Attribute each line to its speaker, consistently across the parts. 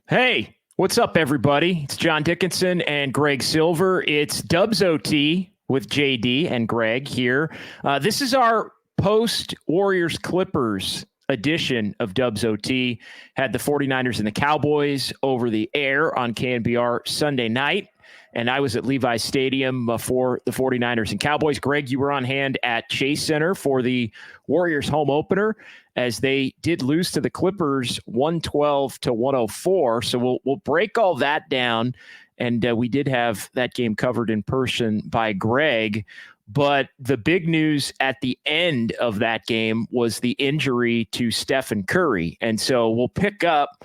Speaker 1: Hey, what's up, everybody? It's John Dickinson and Greg Silver. It's Dubs OT with JD and Greg here. This is our post Warriors Clippers edition of Dubs OT. Had the 49ers and the Cowboys over the air on KNBR Sunday night. And I was at Levi's Stadium for the 49ers and Cowboys. Greg, you were on hand at Chase Center for the Warriors home opener as they did lose to the Clippers 112-104. So we'll break all that down. And we did have that game covered in person by Greg. But the big news at the end of that game was the injury to Stephen Curry. And so we'll pick up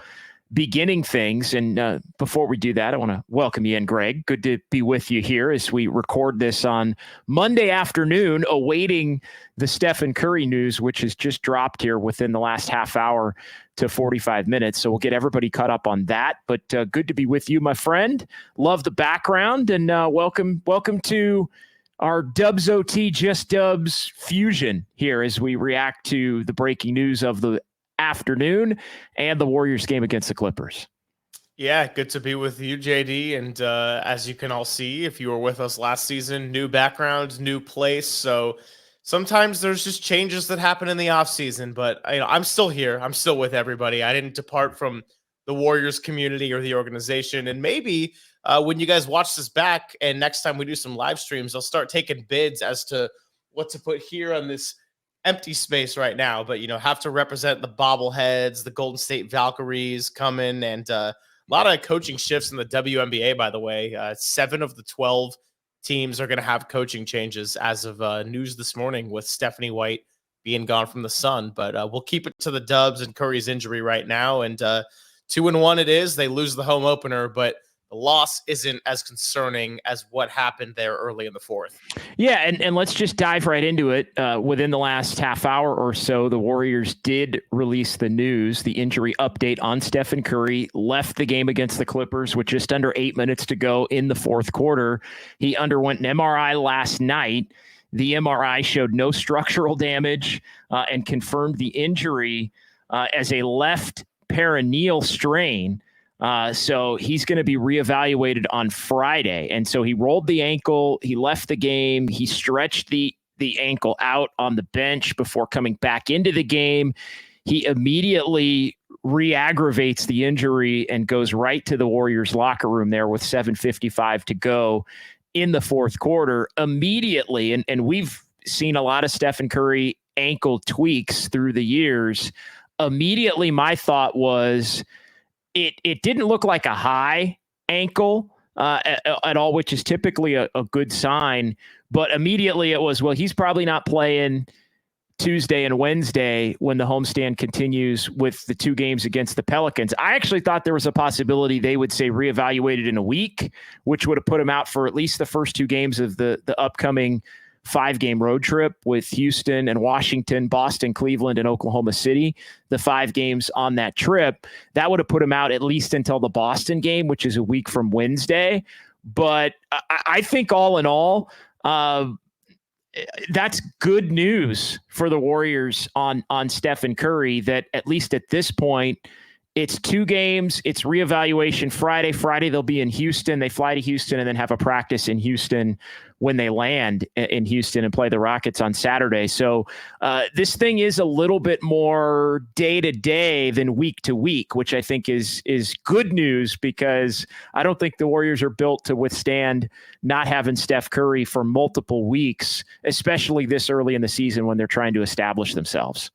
Speaker 1: beginning things. And before we do that, I want to welcome you in, Greg. Good to be with you here as we record this on Monday afternoon, awaiting the Stephen Curry news, which has just dropped here within the last half hour to 45 minutes. So we'll get everybody caught up on that. But good to be with you, my friend. Love the background, and welcome to our Dubs OT Just Dubs fusion here as we react to the breaking news of the afternoon and the Warriors game against the Clippers.
Speaker 2: Yeah, good to be with you, JD. And as you can all see, if you were with us last season, new background, new place. So sometimes there's just changes that happen in the offseason. But I'm still here. I'm still with everybody. I didn't depart from the Warriors community or the organization. And maybe when you guys watch this back and next time we do some live streams, I'll start taking bids as to what to put here on this empty space right now, but have to represent the bobbleheads, the Golden State Valkyries coming, and a lot of coaching shifts in the WNBA, by the way. 7 of the 12 teams are going to have coaching changes as of news this morning, with Stephanie White being gone from the Sun. But we'll keep it to the Dubs and Curry's injury right now. And 2-1 it is. They lose the home opener, but the loss isn't as concerning as what happened there early in the fourth.
Speaker 1: Yeah, and let's just dive right into it. Within the last half hour or so, the Warriors did release the news, the injury update on Stephen Curry. Left the game against the Clippers with just under 8 minutes to go in the fourth quarter. He underwent an MRI last night. The MRI showed no structural damage and confirmed the injury as a left peroneal strain. So he's going to be reevaluated on Friday. And so he rolled the ankle. He left the game. He stretched the ankle out on the bench before coming back into the game. He immediately re-aggravates the injury and goes right to the Warriors locker room there with 7:55 to go in the fourth quarter immediately. And we've seen a lot of Stephen Curry ankle tweaks through the years. Immediately, my thought was, It didn't look like a high ankle at all, which is typically a good sign. But immediately it was, well, he's probably not playing Tuesday and Wednesday when the homestand continues with the 2 games against the Pelicans. I actually thought there was a possibility they would say reevaluated in a week, which would have put him out for at least the first 2 games of the upcoming 5-game road trip with Houston and Washington, Boston, Cleveland, and Oklahoma City, the 5 games on that trip. That would have put him out at least until the Boston game, which is a week from Wednesday. But I think all in all, that's good news for the Warriors on Stephen Curry, that at least at this point, it's 2 games. It's reevaluation Friday. Friday, they'll be in Houston. They fly to Houston and then have a practice in Houston when they land in Houston and play the Rockets on Saturday. So this thing is a little bit more day-to-day than week-to-week, which I think is good news, because I don't think the Warriors are built to withstand not having Steph Curry for multiple weeks, especially this early in the season when they're trying to establish themselves.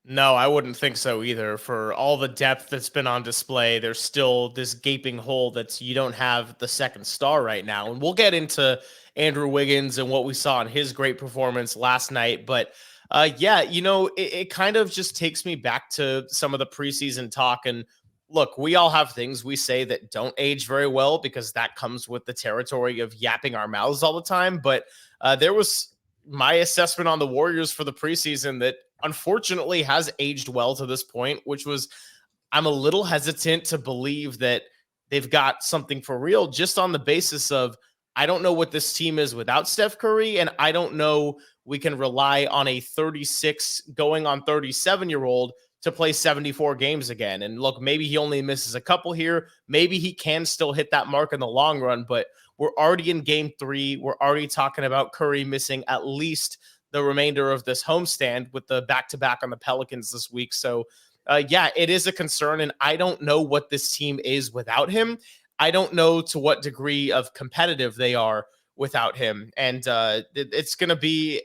Speaker 2: No, I wouldn't think so either. For all the depth that's been on display, there's still this gaping hole that you don't have the second star right now. And we'll get into Andrew Wiggins and what we saw in his great performance last night. But it kind of just takes me back to some of the preseason talk. And look, we all have things we say that don't age very well, because that comes with the territory of yapping our mouths all the time. But there was my assessment on the Warriors for the preseason that unfortunately has aged well to this point, which was, I'm a little hesitant to believe that they've got something for real, just on the basis of, I don't know what this team is without Steph Curry, and I don't know we can rely on a 36 going on 37-year-old to play 74 games again. And look, maybe he only misses a couple here. Maybe he can still hit that mark in the long run, but we're already in game 3. We're already talking about Curry missing at least the remainder of this homestand with the back-to-back on the Pelicans this week. So yeah, it is a concern, and I don't know what this team is without him. I don't know to what degree of competitive they are without him. And it's going to be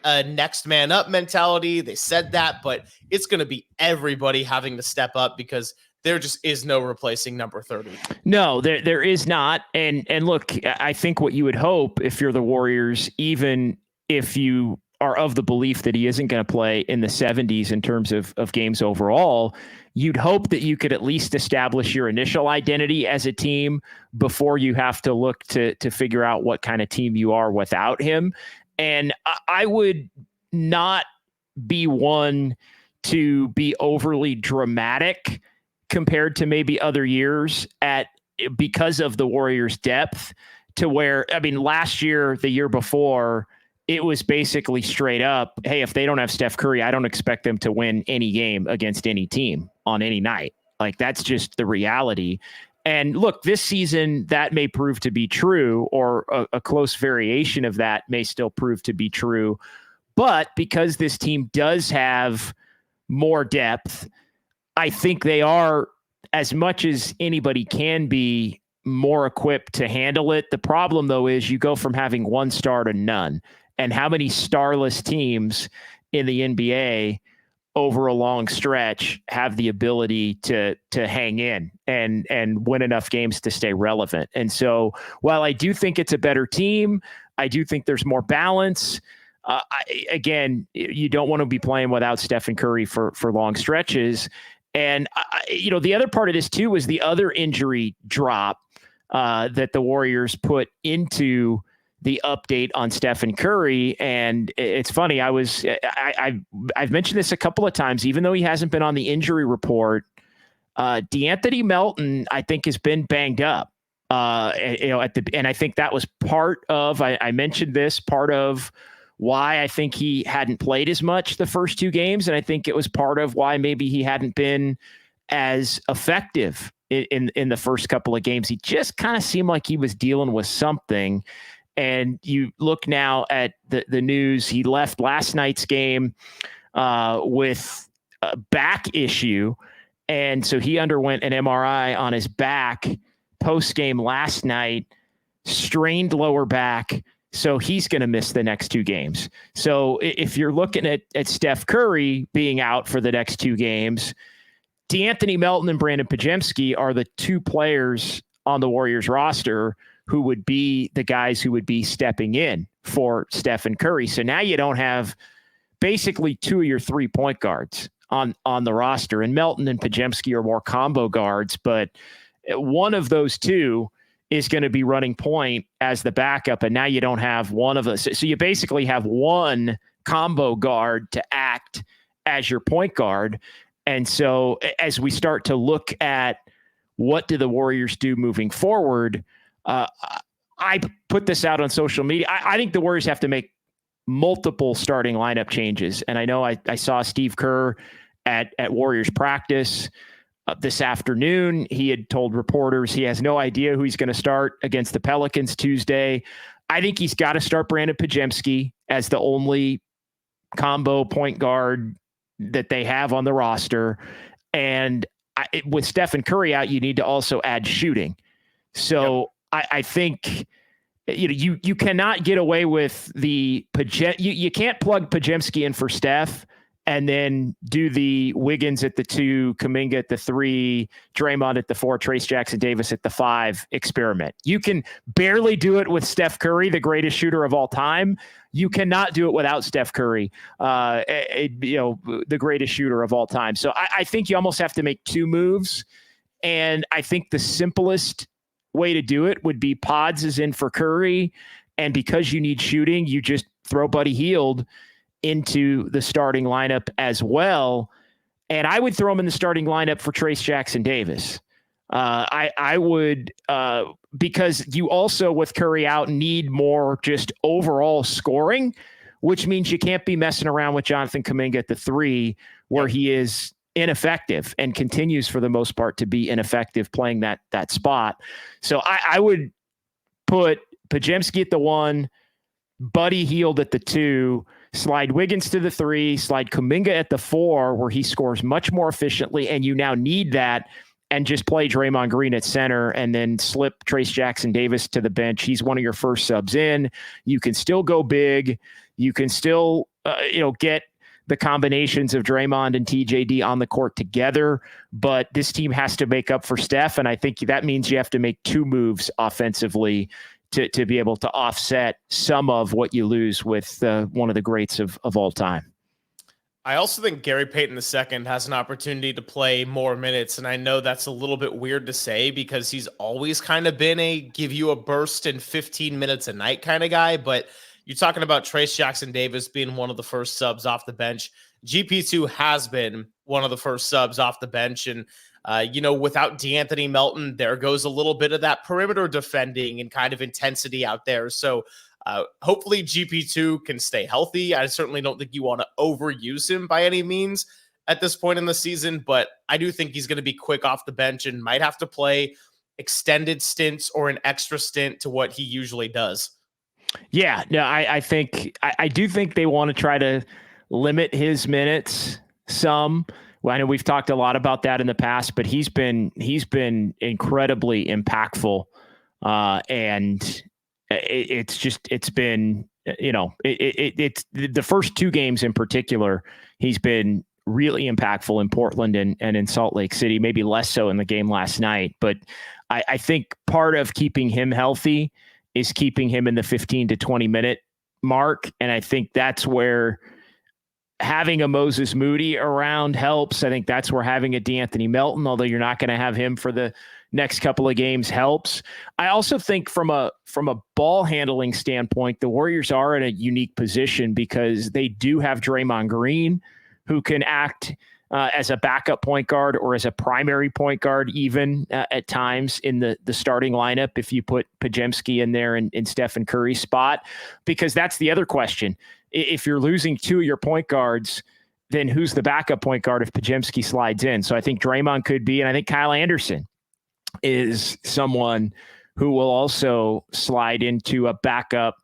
Speaker 2: a next man up mentality. They said that, but it's going to be everybody having to step up because there just is no replacing number 30.
Speaker 1: No, there is not. And look, I think what you would hope if you're the Warriors, even if you are of the belief that he isn't going to play in the 70s in terms of games overall, you'd hope that you could at least establish your initial identity as a team before you have to look to figure out what kind of team you are without him. And I would not be one to be overly dramatic compared to maybe other years because of the Warriors' depth to where, I mean, last year, the year before, it was basically straight up, hey, if they don't have Steph Curry, I don't expect them to win any game against any team on any night. Like, that's just the reality. And look, this season, that may prove to be true, or a close variation of that may still prove to be true. But because this team does have more depth, I think they are, as much as anybody can be, more equipped to handle it. The problem, though, is you go from having one star to none. And how many starless teams in the NBA over a long stretch have the ability to hang in and win enough games to stay relevant? And so while I do think it's a better team, I do think there's more balance. Again, you don't want to be playing without Stephen Curry for long stretches. And, the other part of this, too, was the other injury drop that the Warriors put into the update on Stephen Curry. And it's funny, I've mentioned this a couple of times, even though he hasn't been on the injury report, DeAnthony Melton, I think, has been banged up. And I think that was part of, I mentioned this, part of why I think he hadn't played as much the first 2 games. And I think it was part of why maybe he hadn't been as effective in the first couple of games. He just kind of seemed like he was dealing with something. And you look now at the news, he left last night's game with a back issue. And so he underwent an MRI on his back post-game last night, strained lower back. So he's going to miss the next 2 games. So if you're looking at Steph Curry being out for the next 2 games, DeAnthony Melton and Brandon Podziemski are the 2 players on the Warriors roster who would be the guys who would be stepping in for Stephen Curry. So now you don't have basically 2 of your 3 point guards on the roster. And Melton and Podziemski are more combo guards, but one of those 2 is going to be running point as the backup. And now you don't have one of us. So you basically have one combo guard to act as your point guard. And so as we start to look at what do the Warriors do moving forward, I put this out on social media. I think the Warriors have to make multiple starting lineup changes. And I know I saw Steve Kerr at Warriors practice this afternoon. He had told reporters he has no idea who he's going to start against the Pelicans Tuesday. I think he's got to start Brandon Podziemski as the only combo point guard that they have on the roster. And with Stephen Curry out, you need to also add shooting. So yep. I think you cannot get away with the you can't plug Podziemski in for Steph and then do the Wiggins at the 2, Kuminga at the 3, Draymond at the 4, Trace Jackson Davis at the 5 experiment. You can barely do it with Steph Curry, the greatest shooter of all time. You cannot do it without Steph Curry, the greatest shooter of all time. So I think you almost have to make 2 moves. And I think the simplest way to do it would be Pods is in for Curry. And because you need shooting, you just throw Buddy Hield into the starting lineup as well. And I would throw him in the starting lineup for Trace Jackson Davis. I would, because you also, with Curry out, need more just overall scoring, which means you can't be messing around with Jonathan Kuminga at the 3, where he is ineffective and continues for the most part to be ineffective playing that spot. So I would put Podziemski at the 1, Buddy Hield at the 2, slide Wiggins to the 3, slide Kuminga at the 4, where he scores much more efficiently, and you now need that, and just play Draymond Green at center, and then slip Trace Jackson-Davis to the bench. He's one of your first subs in. You can still go big. You can still, get the combinations of Draymond and TJD on the court together, but this team has to make up for Steph, and I think that means you have to make 2 moves offensively to be able to offset some of what you lose with one of the greats of all time.
Speaker 2: I also think Gary Payton II has an opportunity to play more minutes, and I know that's a little bit weird to say because he's always kind of been a give you a burst in 15 minutes a night kind of guy, but you're talking about Trace Jackson-Davis being one of the first subs off the bench. GP2 has been one of the first subs off the bench, and without DeAnthony Melton, there goes a little bit of that perimeter defending and kind of intensity out there. So hopefully GP2 can stay healthy. I certainly don't think you want to overuse him by any means at this point in the season, but I do think he's going to be quick off the bench and might have to play extended stints or an extra stint to what he usually does.
Speaker 1: Yeah, no, I think I do think they want to try to limit his minutes some. Well, I know we've talked a lot about that in the past, but he's been incredibly impactful, and it's been it's the first 2 games in particular. He's been really impactful in Portland and in Salt Lake City, maybe less so in the game last night. But I think part of keeping him healthy is keeping him in the 15 to 20 minute mark. And I think that's where having a Moses Moody around helps. I think that's where having a DeAnthony Melton, although you're not going to have him for the next couple of games, helps. I also think from a ball handling standpoint, the Warriors are in a unique position because they do have Draymond Green, who can act as a backup point guard or as a primary point guard, even at times in the starting lineup, if you put Podziemski in there in Stephen Curry's spot, because that's the other question. If you're losing 2 of your point guards, then who's the backup point guard if Podziemski slides in? So I think Draymond could be, and I think Kyle Anderson is someone who will also slide into a backup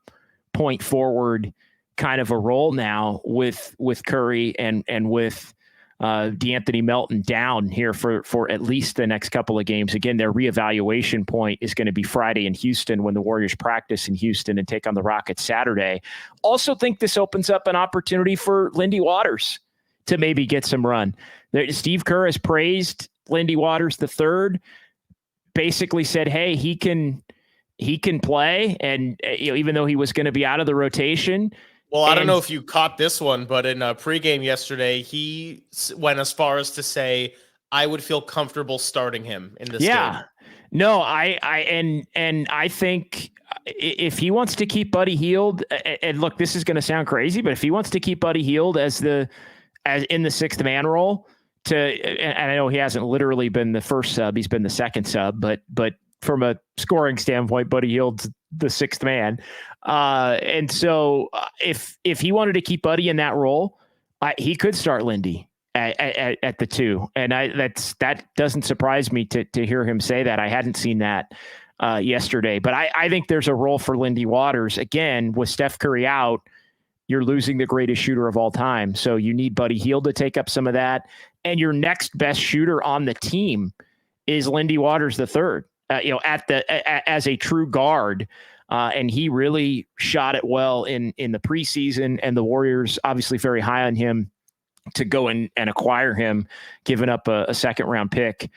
Speaker 1: point forward kind of a role now with Curry and with DeAnthony Melton down here for at least the next couple of games. Again, their reevaluation point is going to be Friday in Houston when the Warriors practice in Houston and take on the Rockets Saturday. Also think this opens up an opportunity for Lindy Waters to maybe get some run. Steve Kerr has praised Lindy Waters III, basically said, hey, he can play. And even though he was going to be out of the rotation.
Speaker 2: Well, I don't know if you caught this one, but in a pregame yesterday, he went as far as to say, I would feel comfortable starting him in this game.
Speaker 1: No, I think if he wants to keep Buddy Hield, and look, this is going to sound crazy, but if he wants to keep Buddy Hield as in the 6th man role, and I know he hasn't literally been the first sub, he's been the second sub, but from a scoring standpoint, Buddy Hield's the 6th man. And so if he wanted to keep Buddy in that role, he could start Lindy at the 2. And that doesn't surprise me to hear him say that. I hadn't seen that yesterday, but I think there's a role for Lindy Waters. Again, with Steph Curry out, you're losing the greatest shooter of all time. So you need Buddy Hield to take up some of that. And your next best shooter on the team is Lindy Waters III. As a true guard. And he really shot it well in the preseason, and the Warriors obviously very high on him to go and acquire him, giving up a 2nd round pick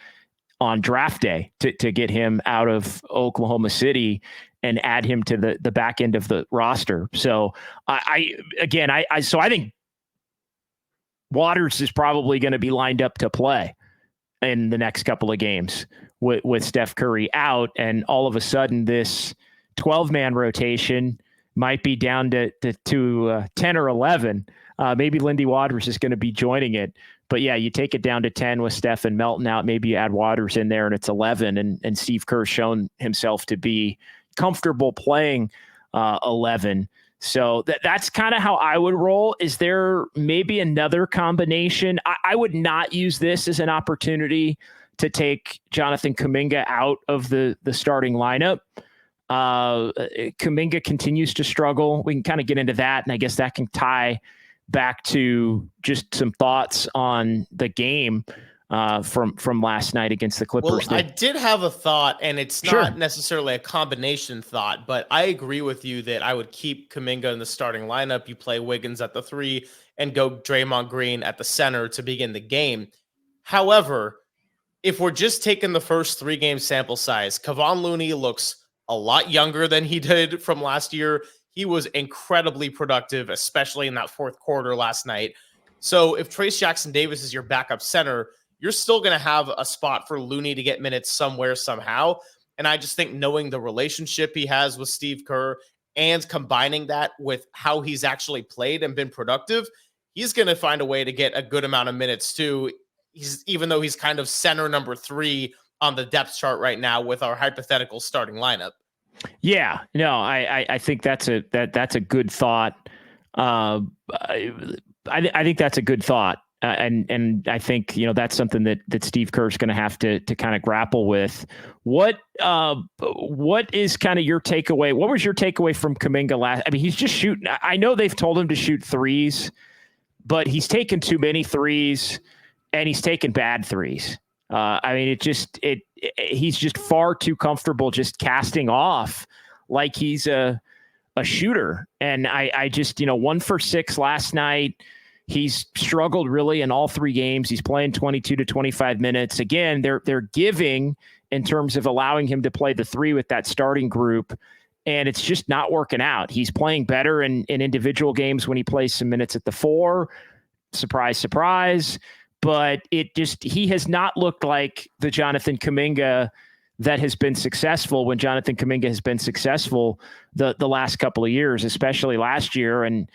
Speaker 1: on draft day to get him out of Oklahoma City and add him to the back end of the roster. So I think Waters is probably going to be lined up to play in the next couple of games with Steph Curry out. And all of a sudden this 12-man rotation might be down to 10 or 11. Maybe Lindy Waters is going to be joining it. But yeah, you take it down to 10 with Steph and Melton out. Maybe you add Waters in there and it's 11. And Steve Kerr's shown himself to be comfortable playing 11. So that's kind of how I would roll. Is there maybe another combination? I would not use this as an opportunity to take Jonathan Kuminga out of the starting lineup. Kuminga continues to struggle. We can kind of get into that, and I guess that can tie back to just some thoughts on the game from last night against the Clippers.
Speaker 2: Well, I did have a thought, and it's not necessarily a combination thought, but I agree with you that I would keep Kuminga in the starting lineup. You play Wiggins at the 3 and go Draymond Green at the center to begin the game. However, if we're just taking the first 3-game sample size, Kevon Looney looks a lot younger than he did from last year. He was incredibly productive, especially in that fourth quarter last night. So if Trayce Jackson-Davis is your backup center, you're still going to have a spot for Looney to get minutes somewhere, somehow. And I just think knowing the relationship he has with Steve Kerr and combining that with how he's actually played and been productive, he's going to find a way to get a good amount of minutes too. Even though he's kind of center number 3 on the depth chart right now with our hypothetical starting lineup.
Speaker 1: Yeah, no, I think that's a good thought. I think that's a good thought. And I think, that's something that Steve Kerr is going to have to kind of grapple with. What is kind of your takeaway? What was your takeaway from Kuminga last? I mean, he's just shooting. I know they've told him to shoot threes, but he's taken too many threes and he's taken bad threes. I mean, he's just far too comfortable just casting off like he's a shooter. And I just, 1 for 6 last night. He's struggled really in all 3 games. He's playing 22 to 25 minutes. Again, they're giving in terms of allowing him to play the 3 with that starting group, and it's just not working out. He's playing better in individual games when he plays some minutes at the 4. Surprise, surprise. But he has not looked like the Jonathan Kuminga that has been successful when Jonathan Kuminga has been successful the last couple of years, especially last year. And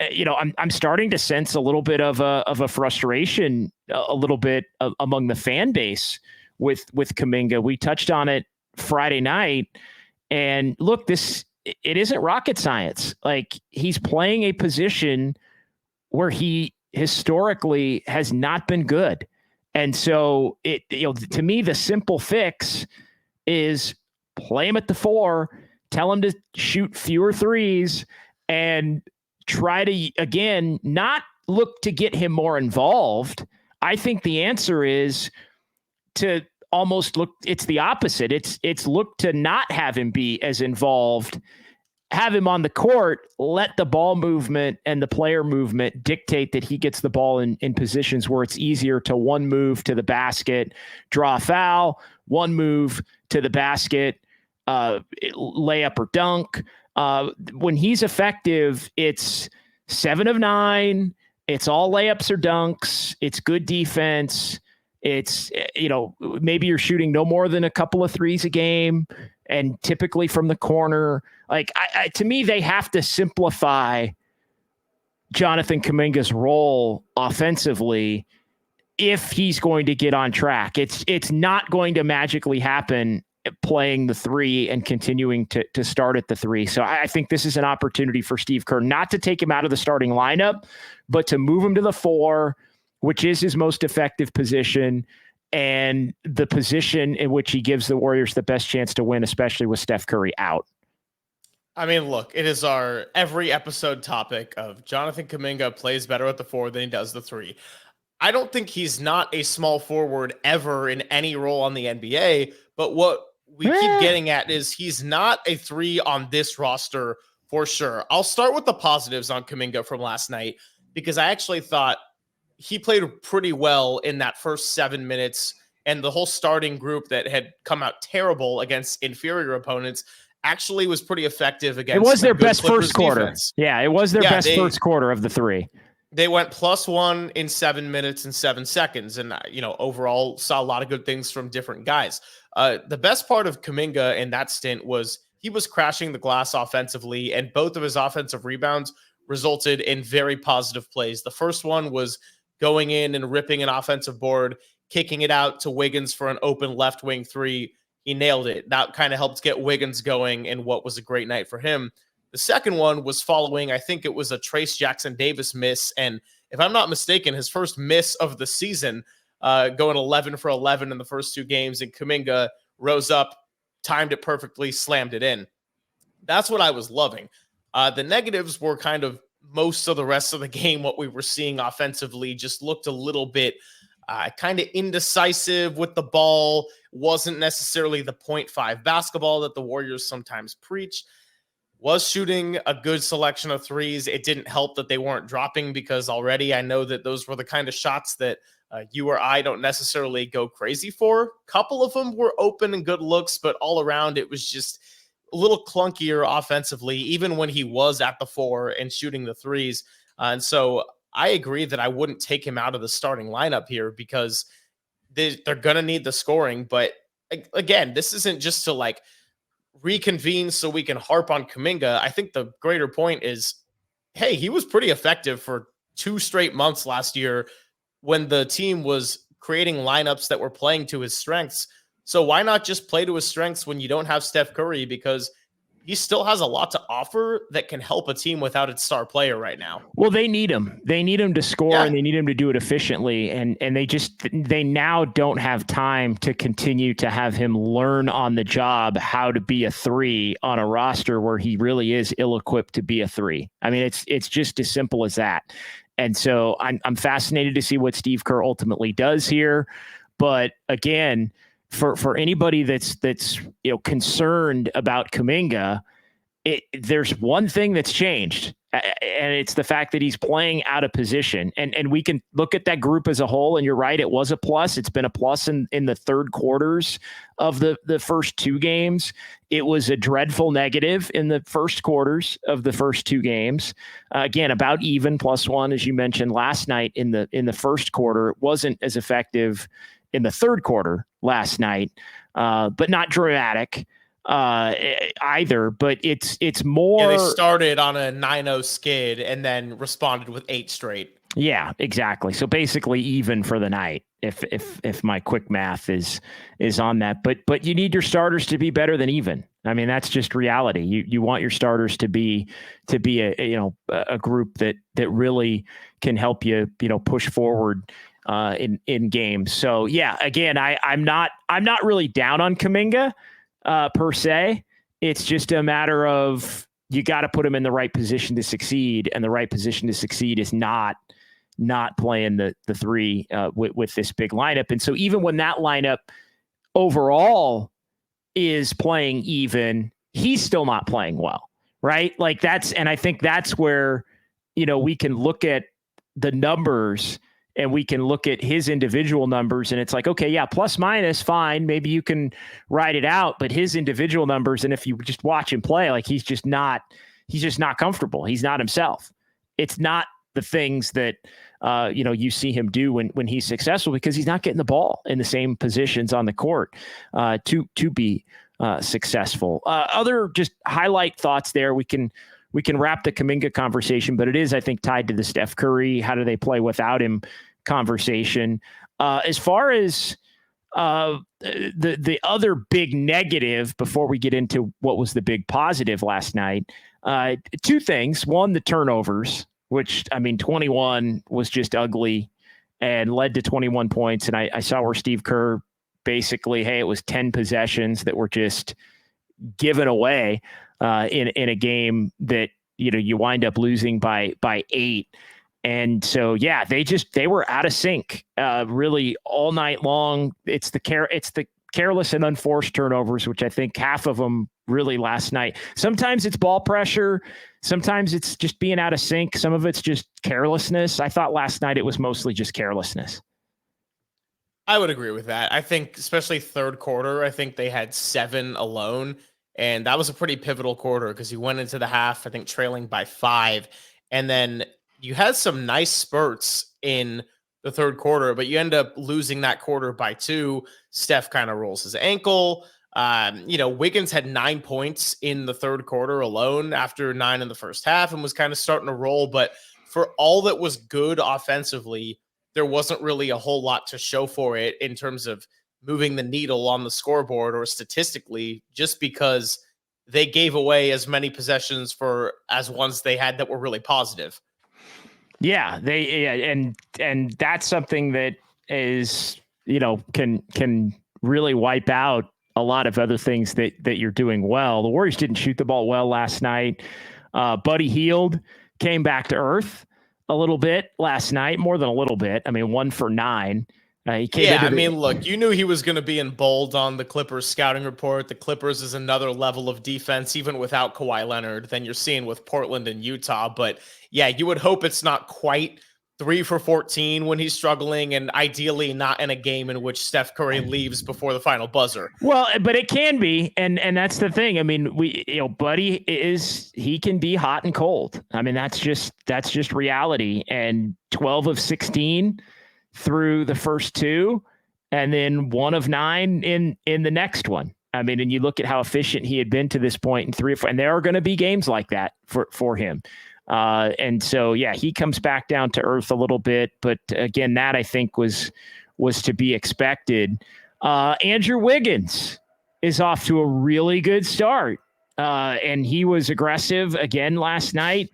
Speaker 1: I'm starting to sense a little bit of a frustration, a little bit among the fan base with Kuminga. We touched on it Friday night, and look, it isn't rocket science. Like, he's playing a position where he historically has not been good. And so to me, the simple fix is play him at the 4, tell him to shoot fewer threes, and try to, again, not look to get him more involved. I think the answer is to almost look, it's the opposite. It's look to not have him be as involved, have him on the court, let the ball movement and the player movement dictate that he gets the ball in positions where it's easier to one move to the basket, draw a foul, one move to the basket, layup or dunk. When he's effective, it's 7 of 9. It's all layups or dunks. It's good defense. It's, maybe you're shooting no more than a couple of threes a game, and typically from the corner. Like, to me, they have to simplify Jonathan Kuminga's role offensively if he's going to get on track. It's not going to magically happen playing the 3 and continuing to start at the 3. So I think this is an opportunity for Steve Kerr not to take him out of the starting lineup, but to move him to the 4, which is his most effective position and the position in which he gives the Warriors the best chance to win, especially with Steph Curry out.
Speaker 2: I mean, look, it is our every episode topic of Jonathan Kuminga plays better at the 4 than he does the 3. I don't think he's not a small forward ever in any role on the NBA, but what we keep getting at is he's not a 3 on this roster for sure. I'll start with the positives on Kuminga from last night, because I actually thought he played pretty well in that first 7 minutes, and the whole starting group that had come out terrible against inferior opponents actually was pretty effective against.
Speaker 1: It was their best
Speaker 2: Clippers
Speaker 1: first quarter.
Speaker 2: Defense.
Speaker 1: Yeah, it was their best first quarter of the 3.
Speaker 2: They went +1 in 7 minutes and 7 seconds. And, overall saw a lot of good things from different guys. The best part of Kuminga in that stint was he was crashing the glass offensively, and both of his offensive rebounds resulted in very positive plays. The first one was going in and ripping an offensive board, kicking it out to Wiggins for an open left wing 3. He nailed it. That kind of helped get Wiggins going in what was a great night for him. The second one was following, I think it was a Trace Jackson Davis miss. And if I'm not mistaken, his first miss of the season, going 11 for 11 in the first two games. And Kuminga rose up, timed it perfectly, slammed it in. That's what I was loving. The negatives were kind of most of the rest of the game. What we were seeing offensively just looked a little bit kind of indecisive with the ball. Wasn't necessarily the 0.5 basketball that the Warriors sometimes preach. Was shooting a good selection of threes. It didn't help that they weren't dropping, because already I know that those were the kind of shots that you or I don't necessarily go crazy for. A couple of them were open and good looks, but all around it was just a little clunkier offensively, even when he was at the four and shooting the threes. And so I agree that I wouldn't take him out of the starting lineup here, because they're going to need the scoring. But again, this isn't just to like reconvene so we can harp on Kuminga. I think the greater point is, hey, he was pretty effective for 2 straight months last year when the team was creating lineups that were playing to his strengths. So why not just play to his strengths when you don't have Steph Curry? Because he still has a lot to offer that can help a team without its star player right now.
Speaker 1: Well, they need him. They need him to score, and they need him to do it efficiently. And they now don't have time to continue to have him learn on the job how to be a three on a roster where he really is ill-equipped to be a three. I mean, it's just as simple as that. And so I'm fascinated to see what Steve Kerr ultimately does here. But again, for anybody that's concerned about Kuminga, there's one thing that's changed, and it's the fact that he's playing out of position. And we can look at that group as a whole, and you're right, it was a plus. It's been a plus in the third quarters of the first 2 games. It was a dreadful negative in the first quarters of the first 2 games. Again, about even, +1, as you mentioned last night in the first quarter. It wasn't as effective in the third quarter last night, but not dramatic either. But it's more.
Speaker 2: Yeah, they started on a 9-0 skid and then responded with 8 straight.
Speaker 1: Yeah, exactly. So basically even for the night, if my quick math is on that. But you need your starters to be better than even. I mean, that's just reality. You want your starters to be a group that really can help you push forward in games. So yeah, again, I'm not really down on Kuminga per se. It's just a matter of you got to put him in the right position to succeed, and the right position to succeed is not playing the three with this big lineup. And so even when that lineup overall is playing even, he's still not playing well, right? Like and I think that's where we can look at the numbers. And we can look at his individual numbers, and it's like, okay, yeah, plus minus, fine. Maybe you can ride it out, but his individual numbers, and if you just watch him play, like he's just not comfortable. He's not himself. It's not the things that you see him do when he's successful, because he's not getting the ball in the same positions on the court to be successful. Other just highlight thoughts there. We can wrap the Kuminga conversation, but it is, I think, tied to the Steph Curry, how do they play without him conversation. As far as the other big negative, before we get into what was the big positive last night, 2 things. One, the turnovers, which, I mean, 21 was just ugly and led to 21 points. And I saw where Steve Kerr basically, hey, it was 10 possessions that were just given away in a game that you wind up losing by 8. And so yeah, they were out of sync really all night long. It's the careless and unforced turnovers, which I think half of them really last night. Sometimes it's ball pressure, sometimes it's just being out of sync, some of it's just carelessness. I thought last night it was mostly just carelessness.
Speaker 2: I would agree with that. I think especially third quarter, I think they had 7 alone. And that was a pretty pivotal quarter because you went into the half, I think, trailing by 5. And then you had some nice spurts in the third quarter, but you end up losing that quarter by 2. Steph kind of rolls his ankle. Wiggins had 9 points in the third quarter alone after 9 in the first half and was kind of starting to roll. But for all that was good offensively, there wasn't really a whole lot to show for it in terms of moving the needle on the scoreboard or statistically, just because they gave away as many possessions as ones they had that were really positive.
Speaker 1: Yeah, and that's something that is, can really wipe out a lot of other things that you're doing well. The Warriors didn't shoot the ball well last night. Buddy Hield came back to earth a little bit last night, more than a little bit. I mean, 1 for 9. He came
Speaker 2: look, you knew he was going to be in bold on the Clippers scouting report. The Clippers is another level of defense, even without Kawhi Leonard, than you're seeing with Portland and Utah. But yeah, you would hope it's not quite 3 for 14 when he's struggling, and ideally not in a game in which Steph Curry leaves before the final buzzer.
Speaker 1: Well, but it can be, and that's the thing. I mean, Buddy he can be hot and cold. I mean, that's just reality. And 12 of 16 through the first 2, and then 1 of 9 in the next one. I mean, and you look at how efficient he had been to this point in 3 or 4, and there are going to be games like that for him. And so, yeah, he comes back down to earth a little bit, but again, that I think was to be expected. Andrew Wiggins is off to a really good start. And he was aggressive again last night.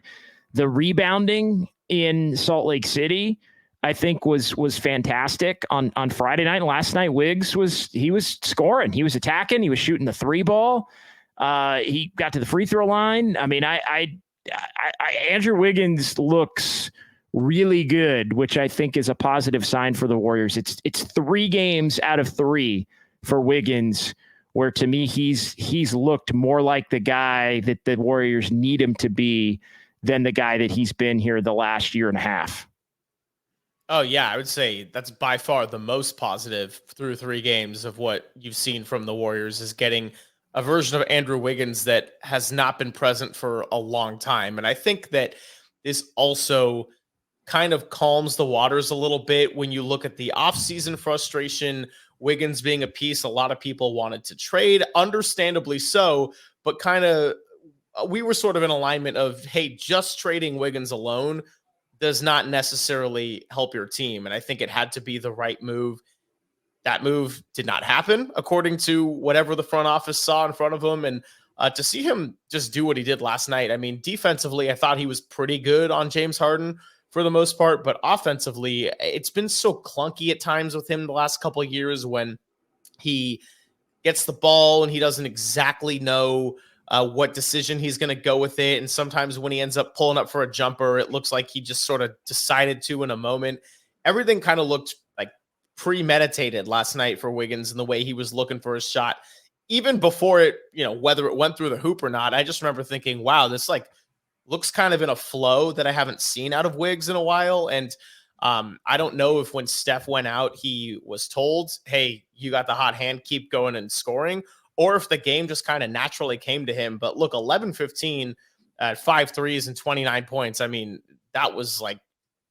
Speaker 1: The rebounding in Salt Lake City, I think was fantastic on Friday night. And last night, Wiggs was scoring. He was attacking. He was shooting the 3 ball. He got to the free throw line. I mean, Andrew Wiggins looks really good, which I think is a positive sign for the Warriors. It's 3 games out of 3 for Wiggins, where to me he's looked more like the guy that the Warriors need him to be than the guy that he's been here the last year and a half.
Speaker 2: Oh, yeah, I would say that's by far the most positive through 3 games of what you've seen from the Warriors, is getting a version of Andrew Wiggins that has not been present for a long time. And I think that this also kind of calms the waters a little bit when you look at the offseason frustration, Wiggins being a piece a lot of people wanted to trade, understandably so, but kind of we were sort of in alignment of, hey, just trading Wiggins alone does not necessarily help your team. And I think it had to be the right move. That move did not happen according to whatever the front office saw in front of him. And to see him just do what he did last night, I mean, defensively, I thought he was pretty good on James Harden for the most part, but offensively, it's been so clunky at times with him the last couple of years when he gets the ball and he doesn't exactly know what decision he's going to go with it. And sometimes when he ends up pulling up for a jumper, it looks like he just sort of decided to in a moment. Everything kind of looked like premeditated last night for Wiggins and the way he was looking for his shot. Even before it, whether it went through the hoop or not, I just remember thinking, wow, this looks kind of in a flow that I haven't seen out of Wiggs in a while. And I don't know if when Steph went out, he was told, hey, you got the hot hand, keep going and scoring, or if the game just kind of naturally came to him. But look, 11-15 at 5 threes and 29 points. I mean, that was like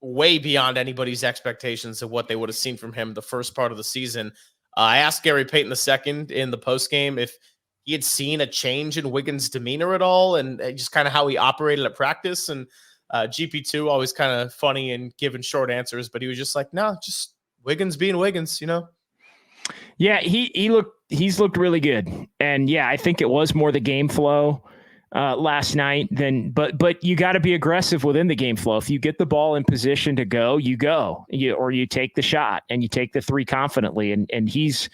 Speaker 2: way beyond anybody's expectations of what they would have seen from him the first part of the season. I asked Gary Payton II in the postgame if he had seen a change in Wiggins' demeanor at all and just kind of how he operated at practice. And GP2 always kind of funny and giving short answers, but he was just like, no, just Wiggins being Wiggins,
Speaker 1: Yeah, he's looked really good. And yeah, I think it was more the game flow last night but you got to be aggressive within the game flow. If you get the ball in position to go, you go, or you take the shot and you take the 3 confidently. And he's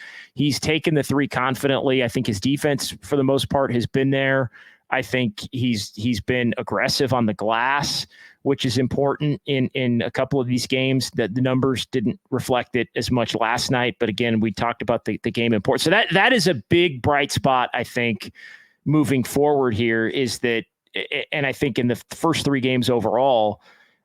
Speaker 1: taken the 3 confidently. I think his defense for the most part has been there. I think he's been aggressive on the glass, which is important in a couple of these games. That the numbers didn't reflect it as much last night. But again, we talked about the game importance. So that is a big bright spot, I think, moving forward here, is that, and I think in the first 3 games overall,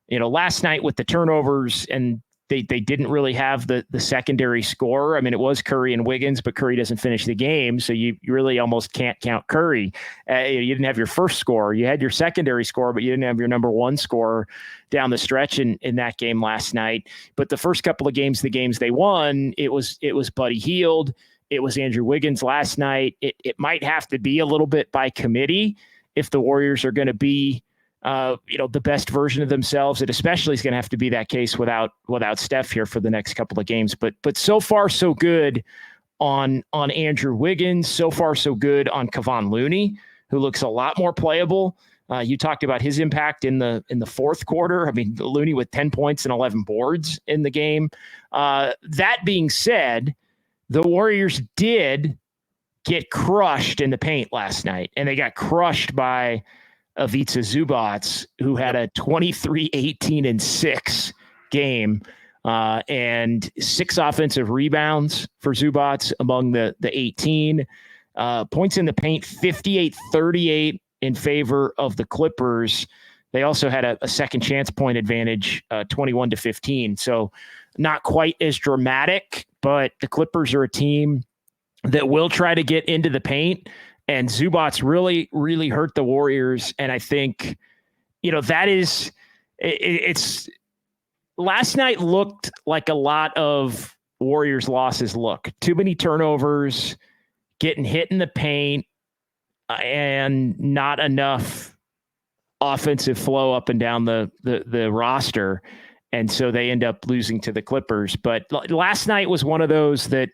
Speaker 1: last night with the turnovers, and they didn't really have the secondary scorer. I mean, it was Curry and Wiggins, but Curry doesn't finish the game, so you really almost can't count Curry. You didn't have your first scorer. You had your secondary scorer, but you didn't have your number 1 scorer down the stretch in that game last night. But the first couple of games, the games they won, it was Buddy Hield. It was Andrew Wiggins last night. It might have to be a little bit by committee if the Warriors are going to be the best version of themselves. It especially is going to have to be that case without Steph here for the next couple of games. But so far so good on Andrew Wiggins. So far so good on Kevon Looney, who looks a lot more playable. You talked about his impact in the fourth quarter. I mean, Looney with 10 points and 11 boards in the game. That being said, the Warriors did get crushed in the paint last night, and they got crushed by Ivica Zubac, who had a 23, 18, and 6 game, and 6 offensive rebounds for Zubac among the 18. Points in the paint, 58-38 in favor of the Clippers. They also had a second chance point advantage, 21-15. So not quite as dramatic, but the Clippers are a team that will try to get into the paint, and Zubac really, really hurt the Warriors. And I think, that is, it's last night looked like a lot of Warriors losses look. Too many turnovers, getting hit in the paint, and not enough offensive flow up and down the roster. And so they end up losing to the Clippers. But last night was one of those that,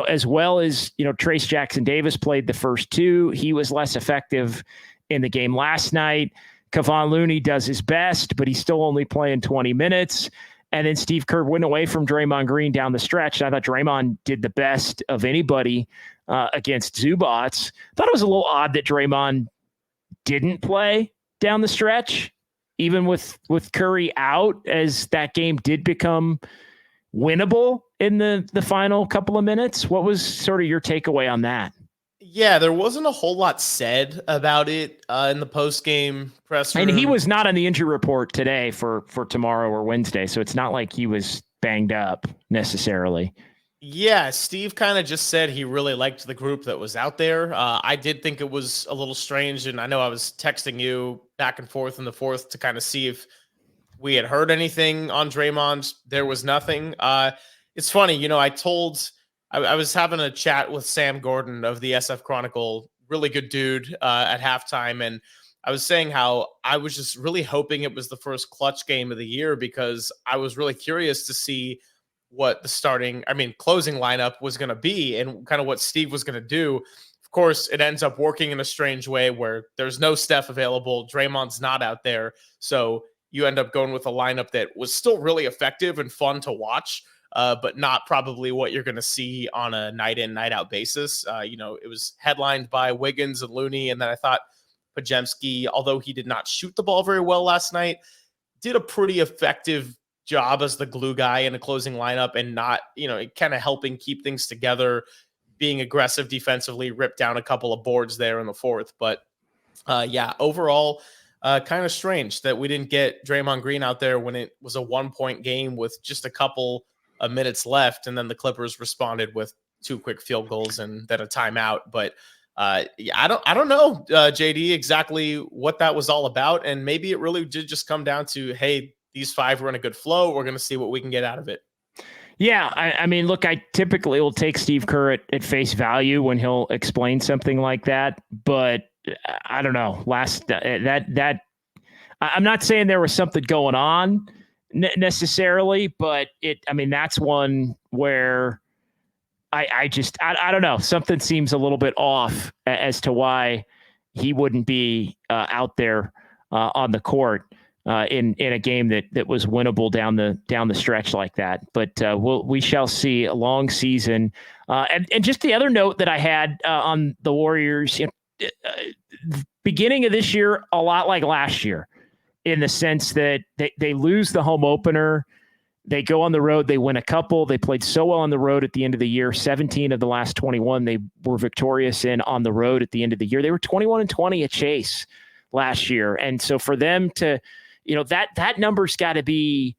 Speaker 1: as well as, Trace Jackson Davis played the first 2, he was less effective in the game last night. Kevon Looney does his best, but he's still only playing 20 minutes. And then Steve Kerr went away from Draymond Green down the stretch. I thought Draymond did the best of anybody against Zubac. Thought it was a little odd that Draymond didn't play down the stretch, even with Curry out, as that game did become winnable in the final couple of minutes. What was sort of your takeaway on that?
Speaker 2: Yeah, there wasn't a whole lot said about it in the post-game press room.
Speaker 1: And he was not on the injury report today for tomorrow or Wednesday, so it's not like he was banged up necessarily.
Speaker 2: Yeah, Steve kind of just said he really liked the group that was out there. I did think it was a little strange, and I know I was texting you back and forth in the fourth to kind of see if we had heard anything on Draymond. There was nothing. It's funny, I was having a chat with Sam Gordon of the SF Chronicle, really good dude, at halftime, and I was saying how I was just really hoping it was the first clutch game of the year, because I was really curious to see what the closing lineup was going to be and kind of what Steve was going to do. Of course, it ends up working in a strange way where there's no Steph available. Draymond's not out there. So you end up going with a lineup that was still really effective and fun to watch, but not probably what you're going to see on a night in, night out basis. It was headlined by Wiggins and Looney. And then I thought Podziemski, although he did not shoot the ball very well last night, did a pretty effective job as the glue guy in a closing lineup, and not, kind of helping keep things together, being aggressive defensively, ripped down a couple of boards there in the fourth. But overall, kind of strange that we didn't get Draymond Green out there when it was a 1-point game with just a couple of minutes left. And then the Clippers responded with 2 quick field goals and then a timeout. But I don't know, JD, exactly what that was all about. And maybe it really did just come down to, hey, these 5 were in a good flow. We're going to see what we can get out of it.
Speaker 1: Yeah, I mean, look, I typically will take Steve Kerr at face value when he'll explain something like that, but I don't know. I'm not saying there was something going on necessarily, but that's one where I don't know. Something seems a little bit off as to why he wouldn't be out there on the court in a game that was winnable down the stretch like that. But we shall see. A long season. And just the other note that I had on the Warriors, beginning of this year, a lot like last year, in the sense that they lose the home opener. They go on the road. They win a couple. They played so well on the road at the end of the year. 17 of the last 21 they were victorious in on the road at the end of the year. They were 21-20 at Chase last year. And so for them to, that number's got to be,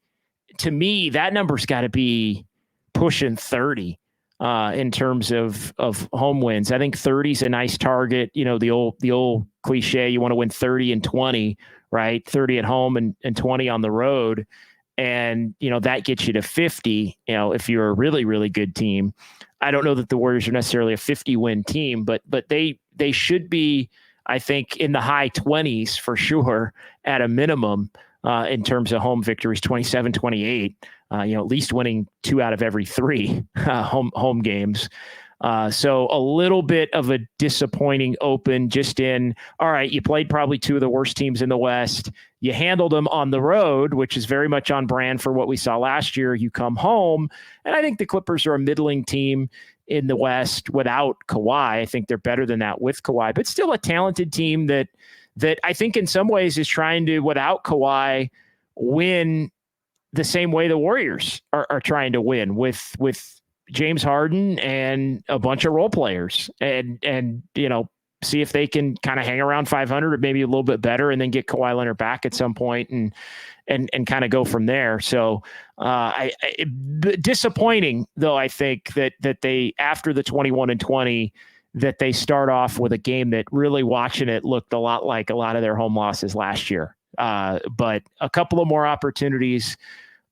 Speaker 1: to me, that number's got to be pushing 30 in terms of home wins. I think 30 is a nice target. The old cliche, you want to win 30 and 20, right? 30 at home and 20 on the road. And, that gets you to 50, if you're a really, really good team. I don't know that the Warriors are necessarily a 50-win team, but they should be, I think, in the high 20s for sure at a minimum in terms of home victories, 27-28, at least winning 2 out of every 3 home games. So a little bit of a disappointing open just in, all right, you played probably two of the worst teams in the West. You handled them on the road, which is very much on brand for what we saw last year. You come home, and I think the Clippers are a middling team in the West without Kawhi. I think they're better than that with Kawhi, but still a talented team that I think in some ways is trying to, without Kawhi, win the same way the Warriors are trying to win with James Harden and a bunch of role players, and see if they can kind of hang around 500 or maybe a little bit better, and then get Kawhi Leonard back at some point and kind of go from there. So disappointing though, I think that they, after the 21-20, that they start off with a game that really, watching it, looked a lot like a lot of their home losses last year. But a couple of more opportunities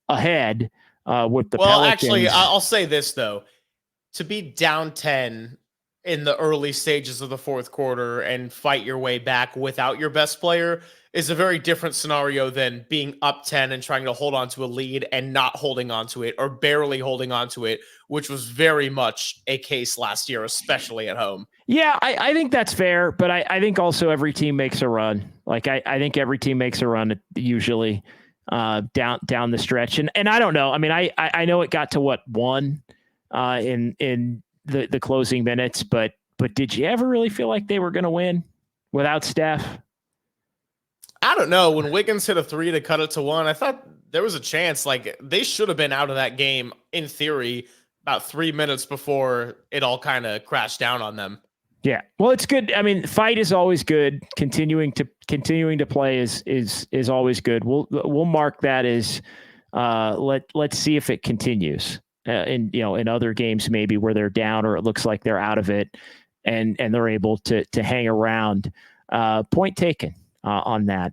Speaker 1: ahead with the Pelicans.
Speaker 2: Actually, I'll say this though: to be down 10 in the early stages of the fourth quarter and fight your way back without your best player is a very different scenario than being up 10 and trying to hold on to a lead and not holding on to it, or barely holding on to it, which was very much a case last year, especially at home.
Speaker 1: Yeah, I think that's fair, but I think also every team makes a run. Like I think every team makes a run usually down the stretch. And I don't know. I mean, I know it got to one in the closing minutes, but did you ever really feel like they were going to win without Steph?
Speaker 2: I don't know. When Wiggins hit a 3 to cut it to 1, I thought there was a chance. Like, they should have been out of that game in theory about 3 minutes before it all kind of crashed down on them.
Speaker 1: Yeah. Well, it's good. I mean, fight is always good. Continuing to play is always good. We'll mark that as let's see if it continues in other games, maybe where they're down or it looks like they're out of it and they're able to hang around. Point taken on that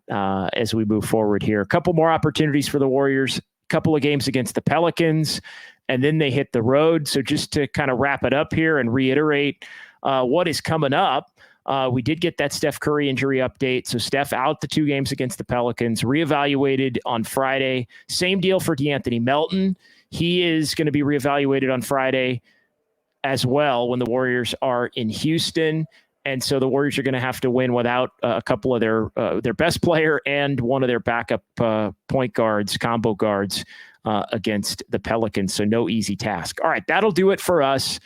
Speaker 1: as we move forward here. A couple more opportunities for the Warriors, a couple of games against the Pelicans, and then they hit the road. So just to kind of wrap it up here and reiterate what is coming up. We did get that Steph Curry injury update. So Steph out the 2 games against the Pelicans, reevaluated on Friday. Same deal for DeAnthony Melton. He is going to be reevaluated on Friday as well when the Warriors are in Houston. And so the Warriors are going to have to win without a couple of their best player and one of their backup point guards, combo guards against the Pelicans. So no easy task. All right, that'll do it for us.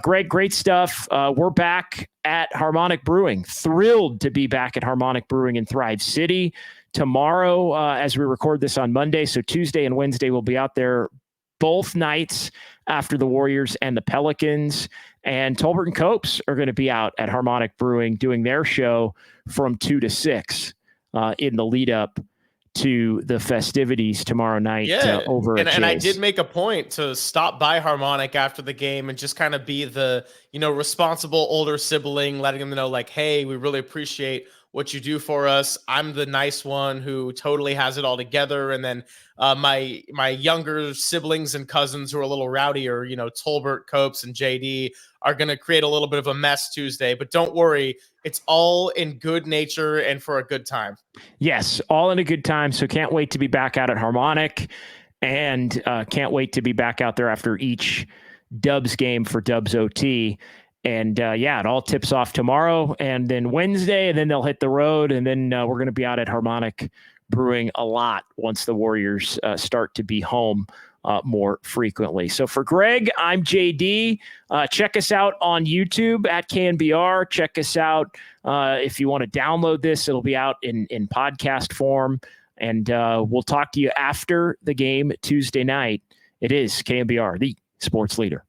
Speaker 1: Greg, great stuff. We're back at Harmonic Brewing. Thrilled to be back at Harmonic Brewing in Thrive City tomorrow as we record this on Monday. So Tuesday and Wednesday we'll be out there both nights after the Warriors and the Pelicans. And Tolbert and Copes are going to be out at Harmonic Brewing doing their show from 2 to 6 in the lead up to the festivities tomorrow night over at Chase.
Speaker 2: And I did make a point to stop by Harmonic after the game and just kind of be the, responsible older sibling, letting them know like, hey, we really appreciate what you do for us. I'm the nice one who totally has it all together. And then my younger siblings and cousins who are a little rowdier, Tolbert, Copes, and JD are going to create a little bit of a mess Tuesday. But don't worry, it's all in good nature and for a good time.
Speaker 1: Yes, all in a good time. So can't wait to be back out at Harmonic, and can't wait to be back out there after each Dubs game for Dubs OT. And it all tips off tomorrow and then Wednesday, and then they'll hit the road. And then we're going to be out at Harmonic Brewing a lot once the Warriors start to be home more frequently. So for Greg, I'm JD. Check us out on YouTube at KNBR. Check us out if you want to download this. It'll be out in podcast form. And we'll talk to you after the game Tuesday night. It is KNBR, the sports leader.